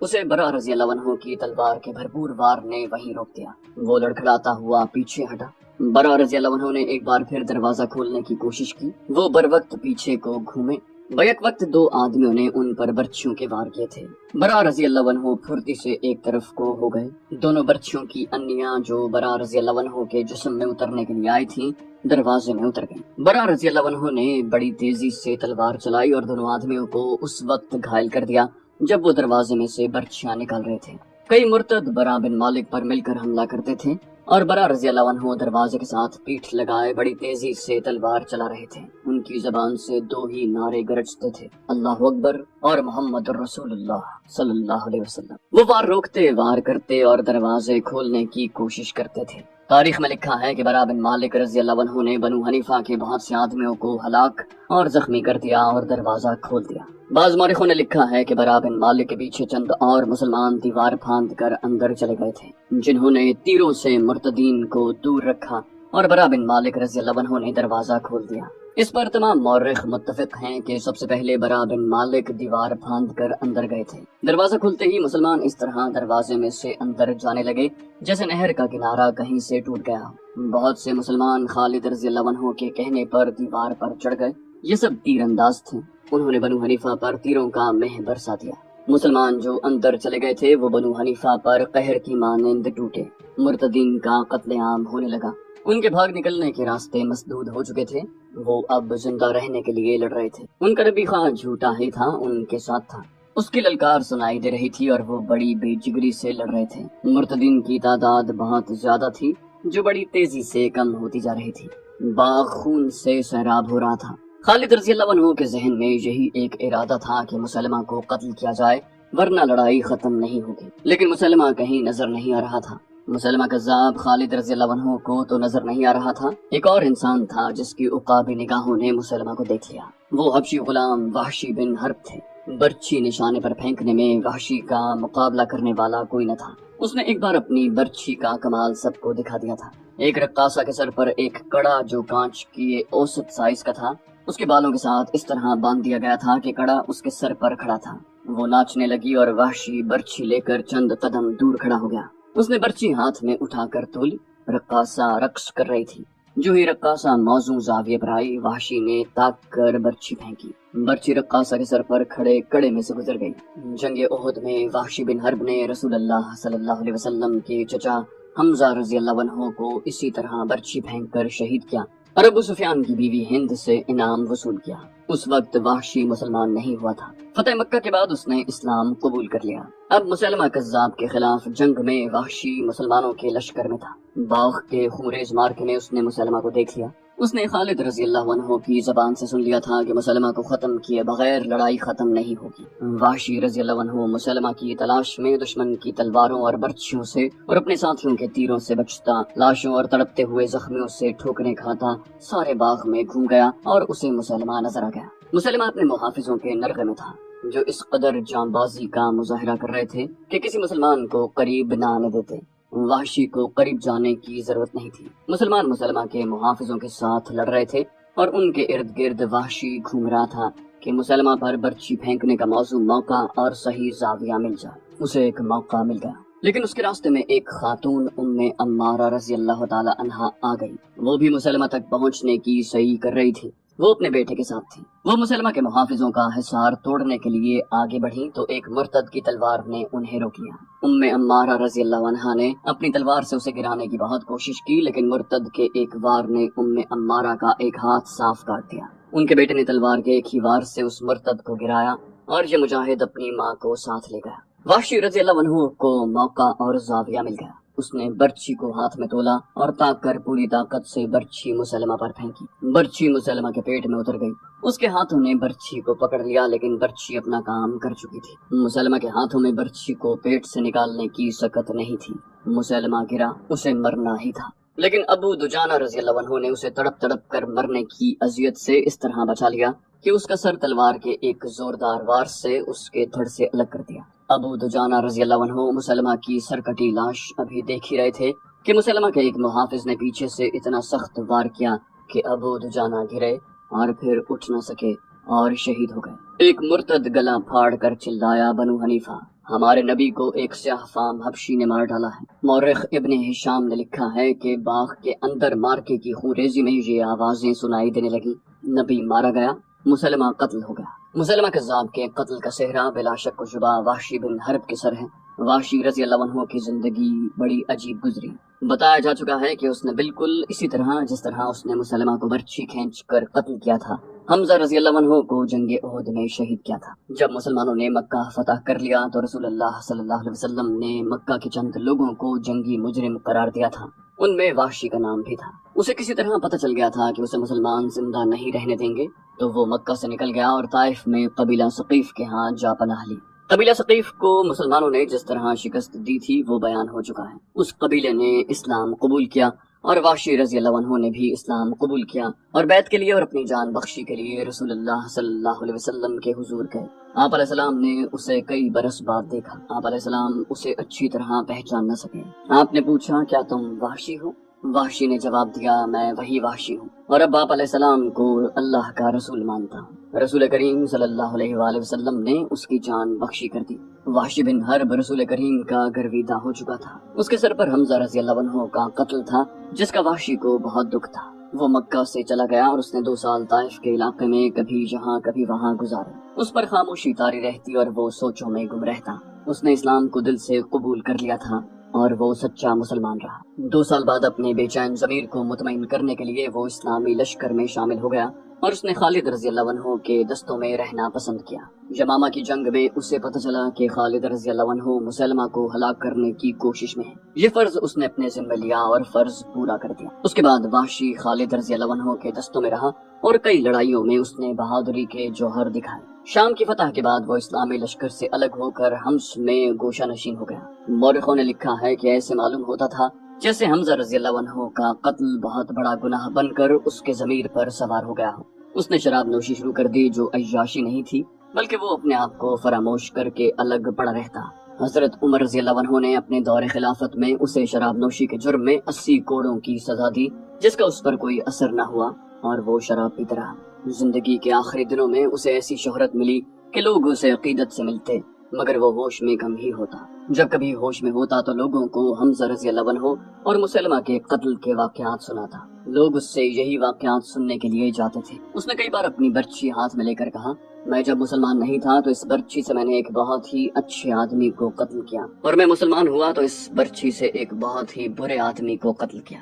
اسے برا رضی اللہ عنہ کی تلوار کے بھرپور وار نے وہیں روک دیا۔ وہ لڑکھڑاتا ہوا پیچھے ہٹا۔ برا رضی اللہ عنہ نے ایک بار پھر دروازہ کھولنے کی کوشش کی۔ وہ بر وقت پیچھے کو گھومے۔ بیک وقت دو آدمیوں نے ان پر برچھیوں کے وار کیے تھے۔ برا رضی اللہ عنہ پھرتی سے ایک طرف کو ہو گئے۔ دونوں برچھیوں کی انیاں جو برا رضی اللہ عنہ کے جسم میں اترنے کے لیے آئی تھیں دروازے میں اتر گئیں۔ برا رضی اللہ عنہ نے بڑی تیزی سے تلوار چلائی اور دونوں آدمیوں کو اس وقت گھائل کر دیا جب وہ دروازے میں سے برچھیاں نکال رہے تھے۔ کئی مرتد برا بن مالک پر مل کر حملہ کرتے تھے اور برا رضی اللہ عنہ دروازے کے ساتھ پیٹھ لگائے بڑی تیزی سے تلوار چلا رہے تھے۔ ان کی زبان سے دو ہی نعرے گرجتے تھے، اللہ اکبر اور محمد رسول اللہ صلی اللہ علیہ وسلم۔ وہ وار روکتے، وار کرتے اور دروازے کھولنے کی کوشش کرتے تھے۔ تاریخ میں لکھا ہے کہ برا بن مالک رضی اللہ عنہ نے بنو حنیفہ کے بہت سے آدمیوں کو ہلاک اور زخمی کر دیا اور دروازہ کھول دیا۔ بعض مورخوں نے لکھا ہے کہ برا بن مالک کے پیچھے چند اور مسلمان دیوار پھاند کر اندر چلے گئے تھے، جنہوں نے تیروں سے مرتدین کو دور رکھا اور برا بن مالک رضی اللہ عنہ نے دروازہ کھول دیا۔ اس پر تمام مورخ متفق ہیں کہ سب سے پہلے برا بن مالک دیوار پھاند کر اندر گئے تھے۔ دروازہ کھلتے ہی مسلمان اس طرح دروازے میں سے اندر جانے لگے جیسے نہر کا کنارہ کہیں سے ٹوٹ گیا۔ بہت سے مسلمان خالد رضی اللہ عنہ کے کہنے پر دیوار پر چڑھ گئے۔ یہ سب تیر انداز تھے۔ انہوں نے بنو حنیفہ پر تیروں کا مہ برسا دیا۔ مسلمان جو اندر چلے گئے تھے وہ بنو حنیفہ پر قہر کی مانند ٹوٹے۔ مرتدین کا قتل عام ہونے لگا۔ ان کے بھاگ نکلنے کے راستے مسدود ہو چکے تھے۔ وہ اب زندہ رہنے کے لیے لڑ رہے تھے۔ ان کا نبی خواہ جھوٹا ہی تھا، ان کے ساتھ تھا۔ اس کی للکار سنائی دے رہی تھی اور وہ بڑی بے جگری سے لڑ رہے تھے۔ مرتدین کی تعداد بہت زیادہ تھی جو بڑی تیزی سے کم ہوتی جا رہی تھی۔ باغ خون سے سیراب ہو رہا تھا۔ خالد رضی اللہ عنہ کے ذہن میں یہی ایک ارادہ تھا کہ مسلمہ کو قتل کیا جائے ورنہ لڑائی ختم نہیں ہوگی، لیکن مسلمہ کہیں نظر نہیں آ رہا تھا۔ مسلمہ کذاب خالد رضی اللہ عنہ کو تو نظر نہیں آ رہا تھا، ایک اور انسان تھا جس کی عقابی نگاہوں نے مسلمہ کو دیکھ لیا۔ وہ حبشی غلام وحشی بن حرب تھے۔ برچھی نشانے پر پھینکنے میں وحشی کا مقابلہ کرنے والا کوئی نہ تھا۔ اس نے ایک بار اپنی برچھی کا کمال سب کو دکھا دیا تھا۔ ایک رقاصہ کے سر پر ایک کڑا جو کانچ کی اوسط سائز کا تھا اس کے بالوں کے ساتھ اس طرح باندھ دیا گیا تھا کہ کڑا اس کے سر پر کھڑا تھا۔ وہ ناچنے لگی اور وحشی برچھی لے کر چند قدم دور کھڑا ہو گیا۔ اس نے برچھی ہاتھ میں اٹھا کر تولی۔ رقاصہ رقص کر رہی تھی۔ جو ہی رقاصہ موزوں زاویے پر آئی، وحشی نے تاک کر برچھی پھینکی۔ برچھی رقاصہ کے سر پر کھڑے کڑے میں سے گزر گئی۔ جنگ احد میں وحشی بن حرب نے رسول اللہ صلی اللہ علیہ وسلم کے چچا حمزہ رضی اللہ عنہ کو اسی طرح برچھی پھینک کر شہید کیا اور ابو سفیان کی بیوی ہند سے انعام وصول کیا۔ اس وقت وحشی مسلمان نہیں ہوا تھا۔ فتح مکہ کے بعد اس نے اسلام قبول کر لیا۔ اب مسلمہ کذاب کے خلاف جنگ میں وحشی مسلمانوں کے لشکر میں تھا۔ باغ کے خونریز مارکے میں اس نے مسلمہ کو دیکھ لیا۔ اس نے خالد رضی اللہ عنہ کی زبان سے سن لیا تھا کہ مسلمہ کو ختم کیے بغیر لڑائی ختم نہیں ہوگی۔ وحشی رضی اللہ عنہ مسلمہ کی تلاش میں دشمن کی تلواروں اور برچھیوں سے اور اپنے ساتھیوں کے تیروں سے بچتا، لاشوں اور تڑپتے ہوئے زخمیوں سے ٹھوکریں کھاتا سارے باغ میں گھوم گیا اور اسے مسلمہ نظر آ گیا۔ مسلمہ اپنے محافظوں کے نرغے میں تھا جو اس قدر جاں بازی کا مظاہرہ کر رہے تھے کہ کسی مسلمان کو قریب نہ آنے دیتے۔ وحشی کو قریب جانے کی ضرورت نہیں تھی۔ مسلمان مسلمہ کے محافظوں کے ساتھ لڑ رہے تھے اور ان کے ارد گرد وحشی گھوم رہا تھا کہ مسلمہ پر برچھی پھینکنے کا موقع اور صحیح زاویہ مل جائے۔ اسے ایک موقع مل گیا، لیکن اس کے راستے میں ایک خاتون ام عمارہ رضی اللہ تعالی عنہا آ گئی۔ وہ بھی مسلمہ تک پہنچنے کی سعی کر رہی تھی۔ وہ اپنے بیٹے کے ساتھ تھی۔ وہ مسلمہ کے محافظوں کا حصار توڑنے کے لیے آگے بڑھی تو ایک مرتد کی تلوار نے انہیں روک لیا۔ ام عمارہ رضی اللہ عنہا نے اپنی تلوار سے اسے گرانے کی بہت کوشش کی، لیکن مرتد کے ایک وار نے ام عمارہ کا ایک ہاتھ صاف کاٹ دیا۔ ان کے بیٹے نے تلوار کے ایک ہی وار سے اس مرتد کو گرایا اور یہ مجاہد اپنی ماں کو ساتھ لے گیا۔ وحشی رضی اللہ عنہ کو موقع اور زاویہ مل گیا۔ اس نے برچھی کو ہاتھ میں تولا اور تاک کر پوری طاقت سے برچھی مسلمہ پر پھینکی۔ برچھی مسلمہ کے پیٹ میں اتر گئی۔ اس کے ہاتھوں نے برچھی کو پکڑ لیا، لیکن برچھی اپنا کام کر چکی تھی۔ مسلمہ کے ہاتھوں میں برچھی کو پیٹ سے نکالنے کی سکت نہیں تھی۔ مسلمہ گرا، اسے مرنا ہی تھا، لیکن ابو دجانہ رضی اللہ عنہ نے اسے تڑپ تڑپ کر مرنے کی اذیت سے اس طرح بچا لیا کہ اس کا سر تلوار کے ایک زوردار وار سے اس کے دھڑ سے الگ کر دیا۔ ابو دجانہ رضی اللہ عنہ مسلمہ کی سرکٹی لاش ابھی دیکھ ہی رہے تھے کہ مسلمہ کے ایک محافظ نے پیچھے سے اتنا سخت وار کیا کہ ابو دجانہ گرے اور پھر اٹھ نہ سکے اور شہید ہو گئے۔ ایک مرتد گلا پھاڑ کر چلایا، بنو حنیفہ، ہمارے نبی کو ایک سیاہ فام حبشی نے مار ڈالا ہے۔ مورخ ابن ہشام نے لکھا ہے کہ باغ کے اندر مارکے کی خونریزی میں یہ آوازیں سنائی دینے لگی، نبی مارا گیا، مسلمہ قتل ہو گیا۔ مسلمہ کذاب کے قتل کا صحرا بلا شک و شبہ وحشی بن حرب کے سر ہے۔ وحشی رضی اللہ عنہ کی زندگی بڑی عجیب گزری۔ بتایا جا چکا ہے کہ اس نے بالکل اسی طرح جس طرح اس نے مسلمہ کو برچھی کھینچ کر قتل کیا تھا، حمزہ رضی اللہ عنہ کو جنگ احد میں شہید کیا تھا۔ جب مسلمانوں نے مکہ فتح کر لیا تو رسول اللہ صلی اللہ علیہ وسلم نے مکہ کے چند لوگوں کو جنگی مجرم قرار دیا تھا، ان میں وحشی کا نام بھی تھا۔ اسے کسی طرح پتہ چل گیا تھا کہ اسے مسلمان زندہ نہیں رہنے دیں گے، تو وہ مکہ سے نکل گیا اور طائف میں قبیلہ ثقیف کے ہاں جا پناہ لی۔ قبیلہ ثقیف کو مسلمانوں نے جس طرح شکست دی تھی وہ بیان ہو چکا ہے۔ اس قبیلے نے اسلام قبول کیا اور وحشی رضی اللہ عنہ نے بھی اسلام قبول کیا اور بیعت کے لیے اور اپنی جان بخشی کے لیے رسول اللہ صلی اللہ علیہ وسلم کے حضور گئے۔ آپ علیہ السلام نے اسے کئی برس بعد دیکھا۔ آپ علیہ السلام اسے اچھی طرح پہچان نہ سکے۔ آپ نے پوچھا، کیا تم وحشی ہو؟ وحشی نے جواب دیا، میں وہی وحشی ہوں، اور اب آپ علیہ السلام کو اللہ کا رسول مانتا ہوں۔ رسول کریم صلی اللہ علیہ وآلہ وسلم نے اس کی جان بخشی کر دی۔ وحشی بن حرب رسول کریم کا گرویدہ ہو چکا تھا۔ اس کے سر پر حمزہ رضی اللہ عنہ کا قتل تھا، جس کا وحشی کو بہت دکھ تھا۔ وہ مکہ سے چلا گیا اور اس نے 2 سال طائف کے علاقے میں کبھی یہاں کبھی وہاں گزارے۔ اس پر خاموشی طاری رہتی اور وہ سوچوں میں گم رہتا۔ اس نے اسلام کو دل سے قبول کر لیا تھا اور وہ سچا مسلمان رہا۔ 2 سال بعد اپنے بے چین ضمیر کو مطمئن کرنے کے لیے وہ اسلامی لشکر میں شامل ہو گیا اور اس نے خالد رضی اللہ عنہ کے دستوں میں رہنا پسند کیا۔ یمامہ کی جنگ میں اسے پتہ چلا کہ خالد رضی اللہ عنہ مسلمہ کو ہلاک کرنے کی کوشش میں ہے۔ یہ فرض اس نے اپنے ذمہ لیا اور فرض پورا کر دیا۔ اس کے بعد وحشی خالد رضی اللہ عنہ کے دستوں میں رہا اور کئی لڑائیوں میں اس نے بہادری کے جوہر دکھائے۔ شام کی فتح کے بعد وہ اسلامی لشکر سے الگ ہو کر حمص میں گوشہ نشین ہو گیا۔ مورخوں نے لکھا ہے کہ ایسے معلوم ہوتا تھا جیسے حمزہ رضی اللہ عنہ کا قتل بہت بڑا گناہ بن کر اس کے ضمیر پر سوار ہو گیا ہو۔ اس نے شراب نوشی شروع کر دی، جو عیاشی نہیں تھی بلکہ وہ اپنے آپ کو فراموش کر کے الگ پڑا رہتا۔ حضرت عمر رضی اللہ عنہ نے اپنے دور خلافت میں اسے شراب نوشی کے جرم میں 80 کوڑوں کی سزا دی، جس کا اس پر کوئی اثر نہ ہوا اور وہ شراب پیتا رہا۔ زندگی کے آخری دنوں میں اسے ایسی شہرت ملی کہ لوگ اسے عقیدت سے ملتے، مگر وہ ہوش میں کم ہی ہوتا۔ جب کبھی ہوش میں ہوتا تو لوگوں کو حمزہ رضی اللہ عنہ اور مسلمہ کے قتل کے واقعات سناتا۔ لوگ اس سے یہی واقعات سننے کے لیے جاتے تھے۔ اس نے کئی بار اپنی برچھی ہاتھ میں لے کر کہا، میں جب مسلمان نہیں تھا تو اس برچھی سے میں نے ایک بہت ہی اچھے آدمی کو قتل کیا، اور میں مسلمان ہوا تو اس برچھی سے ایک بہت ہی برے آدمی کو قتل کیا۔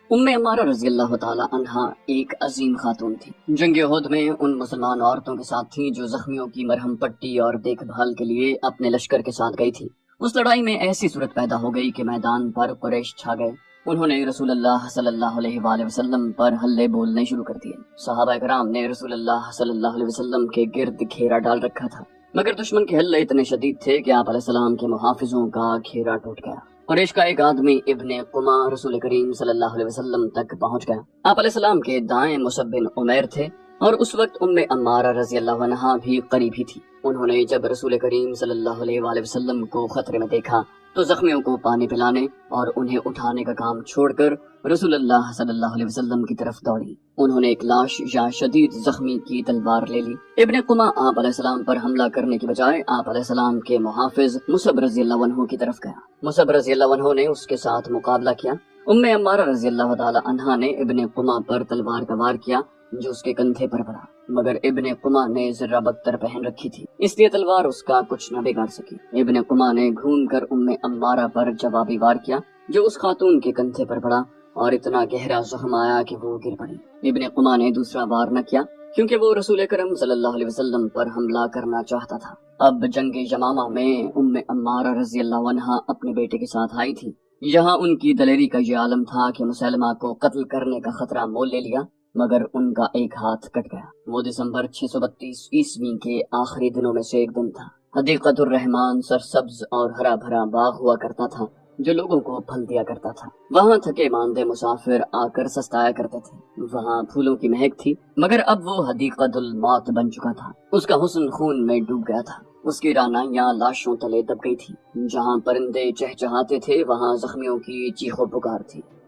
ام عمارہ رضی اللہ تعالی عنہا ایک عظیم خاتون تھی۔ جنگ احد میں ان مسلمان عورتوں کے ساتھ تھی جو زخمیوں کی مرہم پٹی اور دیکھ بھال کے لیے اپنے لشکر کے ساتھ گئی تھی۔ اس لڑائی میں ایسی صورت پیدا ہو گئی کہ میدان پر قریش چھا گئے۔ انہوں نے رسول اللہ صلی اللہ علیہ وآلہ وسلم پر حلے بولنے شروع کر دیے۔ صحابہ کرام نے رسول اللہ صلی اللہ علیہ وسلم کے گرد گھیرا ڈال رکھا تھا، مگر دشمن کے حلے اتنے شدید تھے کہ آپ علیہ السلام کے محافظوں کا گھیرا ٹوٹ گیا۔ قریش کا ایک آدمی ابن قما رسول کریم صلی اللہ علیہ وسلم تک پہنچ گیا۔ آپ علیہ السلام کے دائیں مصعب بن عمیر تھے اور اس وقت ام عمارہ رضی اللہ عنہا بھی قریب ہی تھی۔ انہوں نے جب رسول کریم صلی اللہ علیہ وآلہ وسلم کو خطرے میں دیکھا تو زخمیوں کو پانی پلانے اور انہیں اٹھانے کا کام چھوڑ کر رسول اللہ صلی اللہ علیہ وسلم کی طرف دوڑی۔ انہوں نے ایک لاش یا شدید زخمی کی تلوار لے لی۔ ابن قما آپ علیہ السلام پر حملہ کرنے کی بجائے آپ علیہ السلام کے محافظ مصعب رضی اللہ عنہ کی طرف گیا۔ مصعب رضی اللہ عنہ نے اس کے ساتھ مقابلہ کیا۔ ام عمارہ رضی اللہ تعالی عنہا نے ابن قما پر تلوار کا وار کیا جو اس کے کندھے پر پڑا، مگر ابن قما نے ذرہ بکتر پہن رکھی تھی، اس لیے تلوار اس کا کچھ نہ بگاڑ سکی۔ ابن قما نے گھوم کر ام عمارہ پر جوابی وار کیا جو اس خاتون کے کندھے پر پڑا اور اتنا گہرا زخم آیا کہ وہ گر پڑی۔ ابن قما نے دوسرا وار نہ کیا کیونکہ وہ رسول کرم صلی اللہ علیہ وسلم پر حملہ کرنا چاہتا تھا۔ اب جنگ یمامہ میں ام عمارہ رضی اللہ عنہا اپنے بیٹے کے ساتھ آئی تھی۔ یہاں ان کی دلیری کا یہ عالم تھا کہ مسلمہ کو قتل کرنے کا خطرہ مول لے لیا، مگر ان کا ایک ہاتھ کٹ گیا۔ وہ دسمبر 632 عیسوی کے آخری دنوں میں سے ایک دن تھا۔ حدیقۃ الرحمان سرسبز اور ہرا بھرا باغ ہوا کرتا تھا جو لوگوں کو پھل دیا کرتا تھا۔ وہاں تھکے ماندے مسافر آ کر سستایا کرتے تھے۔ وہاں پھولوں کی مہک تھی، مگر اب وہ حدیقۃ الموت بن چکا تھا۔ اس کا حسن خون میں ڈوب گیا تھا۔ اس کی رعنائیاں لاشوں تلے دب گئی تھی۔ جہاں پرندے چہچہاتے تھے وہاں زخمیوں کی چیخو پکار تھی۔